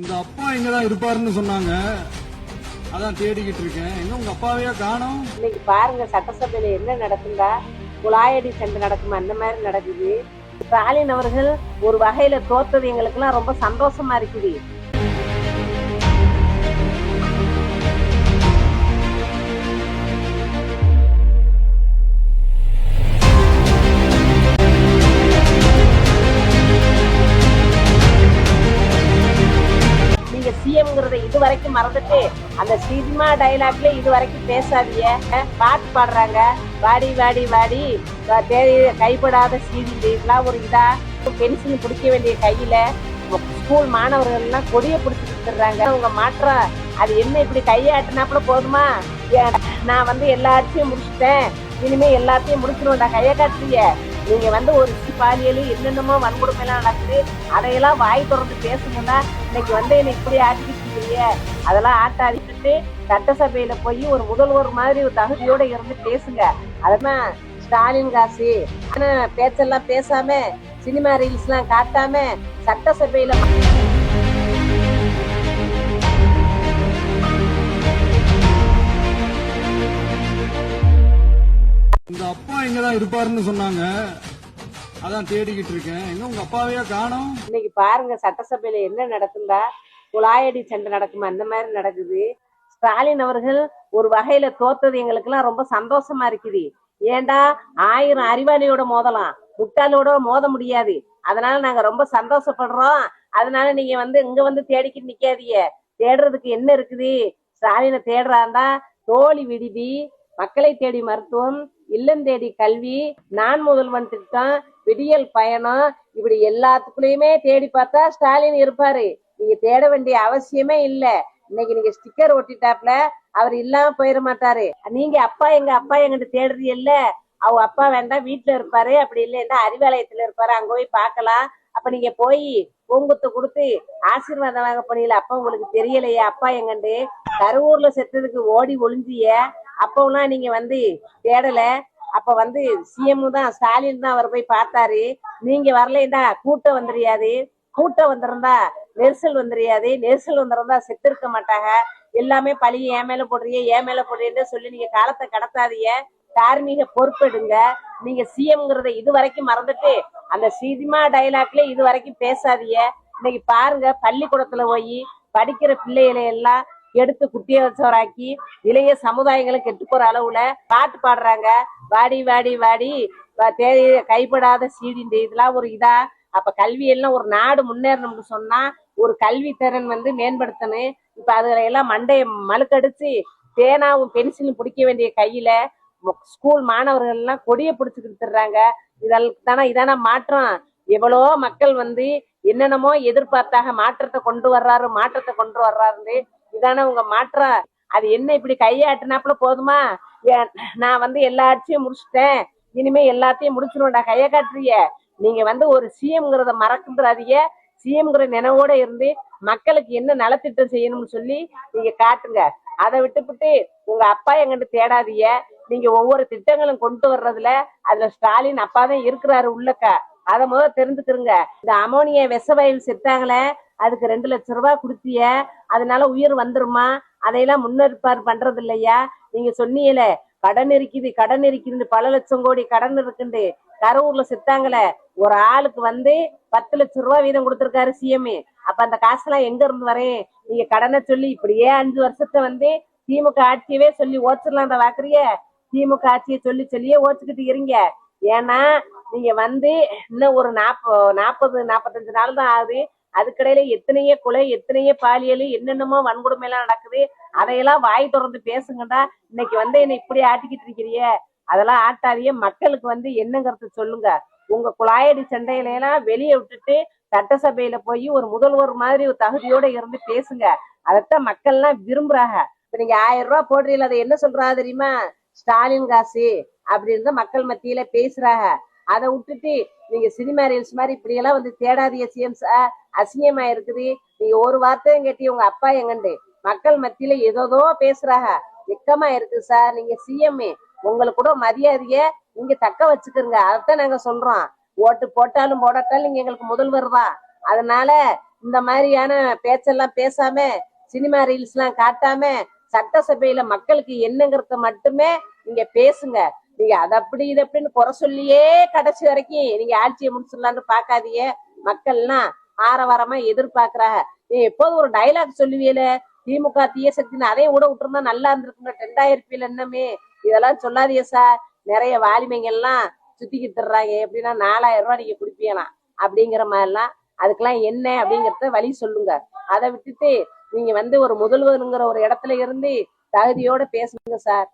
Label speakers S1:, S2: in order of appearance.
S1: உங்க அப்பா இங்கதான் இருப்பாருன்னு சொன்னாங்க, அதான் தேடிக்கிட்டு இருக்கேன். எங்க உங்க அப்பாவையா காணோம்?
S2: இன்னைக்கு பாருங்க சட்டசபையில என்ன நடக்குதா, குழாயடி சண்டை நடக்குமா அந்த மாதிரி நடக்குது. ஸ்டாலின் அவர்கள் ஒரு வகையில தோத்தது எங்களுக்கு எல்லாம் ரொம்ப சந்தோஷமா இருக்குது. நீங்க சிஎம்ங்கிறத இது வரைக்கும் மறந்துட்டு அந்த சினிமா டைலாக்ல இது வரைக்கும் பேசாதீங்க. பாட்டு பாடுறாங்க, வாடி வாடி வாடி கைப்படாத சீடி, இதெல்லாம் ஒரு இதா. பென்சில் பிடிக்க வேண்டிய கையில ஸ்கூல் மாணவர்கள் எல்லாம் கொடியை பிடிச்சி கொடுத்துடுறாங்க. உங்க மாற்றம் அது என்ன இப்படி கையாட்டினாப்புல போதுமா? நான் எல்லாத்தையும் முடிச்சுட்டேன், இனிமே எல்லாத்தையும் முடிச்சிருவேன்டா கையை காட்டுறீங்க. நீங்க ஒரு பாலியல் என்னென்னமோ வன்கொடுமை எல்லாம் நடக்குது, அதையெல்லாம் வாய் திறந்து பேசுங்கன்னா இன்னைக்கு என்னை இப்படி ஆட்டிக்கிட்டு அதெல்லாம் ஆட்டாடிக்கிட்டு சட்டசபையில போய் ஒரு முதல்வர் மாதிரி ஒரு தகுதியோட இருந்து பேசுங்க. அதுதான் ஸ்டாலின் காசு. பேச்செல்லாம் பேசாம சினிமா ரீல்ஸ் எல்லாம் காட்டாம சட்டசபையில
S1: உங்க அப்பா இங்கதான் இருப்பாருன்னு சொன்னாங்க, அதான் தேடிக்கிட்டு இருக்கேன். எங்க உங்க அப்பாவையா காணோம்?
S2: இன்னைக்கு பாருங்க சட்டசபையில என்ன நடக்குதா, குழாயடி சண்டை நடக்குமா அந்த மாதிரி நடக்குது. ஸ்டாலின் அவர்கள் ஒரு வகையில தோத்தது எங்களுக்கு எல்லாம் ரொம்ப சந்தோஷமா இருக்குது. ஏண்டா 1000 அறிவாளியோட மோதலாம், முட்டாளோட மோத முடியாது. அதனால நாங்க ரொம்ப சந்தோஷப்படுறோம். அதனால நீங்க இங்க தேடிக்கிட்டு நிக்காதீங்க. தேடுறதுக்கு என்ன இருக்குது? ஸ்டாலினை தேடுறாந்தா தோழி விடுதி, மக்களை தேடி மருத்துவம், இல்லம் தேடி கல்வி, நான் முதல்வன் திட்டம், விடியல் பயணம், இப்படி எல்லாத்துக்குள்ளயுமே தேடி பார்த்தா ஸ்டாலின் இருப்பாரு. நீங்க தேட வேண்டிய அவசியமே இல்ல. இன்னைக்கு நீங்க ஸ்டிக்கர் ஒட்டிட்டாப்ல அவர் இல்லாம போயிட மாட்டாரு. நீங்க அப்பா எங்கிட்ட தேடுறீல்ல, அவங்க அப்பா வேண்டாம் வீட்டுல இருப்பாரு, அப்படி இல்லைன்னா அறிவாலயத்துல இருப்பாரு, அங்க போய் பார்க்கலாம். அப்ப நீங்க போய் பூங்குத்து கொடுத்து ஆசீர்வாதம் வாங்க போனீங்களா? அப்ப உங்களுக்கு தெரியலையே அப்பா எங்கண்டு? கருவூர்ல செத்ததுக்கு ஓடி ஒளிஞ்சிய அப்பெல்லாம் நீங்க தேடல. அப்ப சிஎம் தான் ஸ்டாலின் தான் அவர் போய் பார்த்தாரு. நீங்க வரலைன்னா கூட்டம் வந்துரியாது, கூட்டம் வந்திருந்தா நெரிசல் வந்துரியாது, நெரிசல் வந்திருந்தா செத்து இருக்க மாட்டாங்க. எல்லாமே பழிய ஏன் மேல போடுறீன்னு சொல்லி நீங்க காலத்தை கடத்தாதீங்க. தார்மீக பொறுப்பெடுங்க. நீங்க சிஎம்ங்கிறத இது வரைக்கும் மறந்துட்டு அந்த சினிமா டைலாக்ல இது வரைக்கும் பேசாதீங்க. இன்னைக்கு பாருங்க பள்ளிக்கூடத்துல போய் படிக்கிற பிள்ளைகளை எல்லாம் எடுத்து குட்டிய வச்சவராக்கி இளைய சமுதாயங்களை கெட்டு போற அளவுல பாட்டு பாடுறாங்க, வாடி வாடி வாடி கைப்படாத சீடி, இதெல்லாம் ஒரு இதா. அப்ப கல்வி எல்லாம் ஒரு நாடு முன்னேறணும்னு சொன்னா ஒரு கல்வி திறன் மேம்படுத்தணும். இப்ப அதுல எல்லாம் மண்டைய மழுக்கடிச்சு பேனாவும் பென்சிலும் பிடிக்க வேண்டிய கையில ஸ்கூல் மாணவர்கள் எல்லாம் கொடியை பிடிச்சு கொடுத்துடுறாங்க. இதான மாற்றம்? எவ்வளோ மக்கள் என்னென்னமோ எதிர்பார்த்தாக மாற்றத்தை கொண்டு வர்றாருன்னு. இதான உங்க மாற்றம்? அது என்ன இப்படி கையாட்டினாப்புல போதுமா? நான் எல்லா ஆட்சியும் முடிச்சுட்டேன், இனிமே எல்லாத்தையும் முடிச்சிருவேன்டா கையை காட்டுறீங்க. நீங்க ஒரு சிஎம்ங்கிறத மறந்துடாதீங்க. சிஎம்ங்கிற நினைவோட இருந்து மக்களுக்கு என்ன நலத்திட்டம் செய்யணும்னு சொல்லி நீங்க காட்டுங்க. அதை விட்டுவிட்டு உங்க அப்பா எங்கிட்ட தேடாதீங்க. நீங்க ஒவ்வொரு திட்டங்களும் கொண்டு வர்றதுல அதுல ஸ்டாலின் அப்பா தான் இருக்கிறாரு உள்ளக்கா. அதை முதல் தெரிஞ்சுக்கிறங்க. இந்த அமோனியா விஷவயல் செத்தாங்களே, அதுக்கு 2 லட்சம் ரூபாய் கொடுத்திய, அதனால உயிர் வந்துருமா? அதையெல்லாம் முன்னேற்பாடு பண்றது இல்லையா? நீங்க சொன்னீங்களே கடன் இருக்குதுன்னு, பல லட்சம் கோடி கடன் இருக்குண்டு. கரூர்ல செத்தாங்களே, ஒரு ஆளுக்கு 10 லட்சம் ரூபாய் வீதம் கொடுத்திருக்காரு சிஎம். அப்ப அந்த காசெல்லாம் எங்க இருந்து வரேன்? நீங்க கடனை சொல்லி இப்படியே 5 வருஷத்தை திமுக ஆட்சியவே சொல்லி ஓச்சிடலாம் வாக்குறிய. திமுக ஆட்சியை சொல்லியே ஓச்சுக்கிட்டு இருங்க. ஏன்னா நீங்க இன்னும் ஒரு 40-45 நாள் தான் ஆகுது. அதுக்கிடையில எத்தனையோ கொலை, எத்தனையோ பாலியல், என்னென்னமோ வன்கொடுமை எல்லாம் நடக்குது. அதையெல்லாம் வாய் திறந்து பேசுங்கடா. இன்னைக்கு என்னை இப்படி ஆட்டிக்கிட்டு இருக்கிறிய, அதெல்லாம் ஆட்டாதிய. மக்களுக்கு என்னங்கிறத சொல்லுங்க. உங்க குழாயடி சண்டையில எல்லாம் வெளியே விட்டுட்டு சட்டசபையில போய் ஒரு முதல்வர் மாதிரி ஒரு தகுதியோட இருந்து பேசுங்க. அதைத்தான் மக்கள் எல்லாம் விரும்புறாங்க. இப்ப நீங்க 1000 ரூபாய் போடுறீங்களா, அதை என்ன சொல்றா தெரியுமா? ஸ்டாலின் காசு அப்படின்னு மக்கள் மத்தியில பேசுறாங்க. அதை விட்டுட்டு நீங்க சினிமா ரீல்ஸ் மாதிரி இப்படி எல்லாம் தேடாதிய சிஎம் சார், அசிங்கமா இருக்குது. நீங்க ஒரு வார்த்தையும் கேட்டி உங்க அப்பா எங்கண்டு மக்கள் மத்தியில ஏதோ பேசுறாங்க. வெக்கமா இருக்கு சார். நீங்க சிஎம், உங்களுக்கு கூட மரியாதைய நீங்க தக்க வச்சுக்கிறங்க. அதைத்தான் நாங்க சொல்றோம். ஓட்டு போட்டாலும் போடாட்டாலும் நீங்க எங்களுக்கு முதல்வர் தான். அதனால இந்த மாதிரியான பேச்செல்லாம் பேசாம, சினிமா ரீல்ஸ் எல்லாம் காட்டாம, சட்டசபையில மக்களுக்கு என்னங்கிறத மட்டுமே நீங்க பேசுங்க. நீங்க அது அப்படி இது அப்படின்னு குறை சொல்லியே கடைசி வரைக்கும் நீங்க ஆட்சியை முடிச்சிடலான்னு பாக்காதீங்க. மக்கள்லாம் ஆரவாரமா எதிர்பார்க்கறாங்க. நீ எப்போது ஒரு டைலாக் சொல்லுவீல, திமுக தீய சக்தின்னு அதையும் கூட விட்டுருந்தா நல்லா இருந்திருக்குங்க. 2000 என்னமே இதெல்லாம் சொல்லாதீங்க சார். நிறைய வாலிமைங்க எல்லாம் சுத்திக்கிட்டு தர்றாங்க. எப்படின்னா 4000 நீங்க குடிப்பீங்களாம் அப்படிங்கிற மாதிரிலாம். அதுக்கெல்லாம் என்ன அப்படிங்கறத வழி சொல்லுங்க. அதை விட்டுட்டு நீங்க ஒரு முதல்வருங்கிற ஒரு இடத்துல இருந்து தகுதியோட பேசுங்க சார்.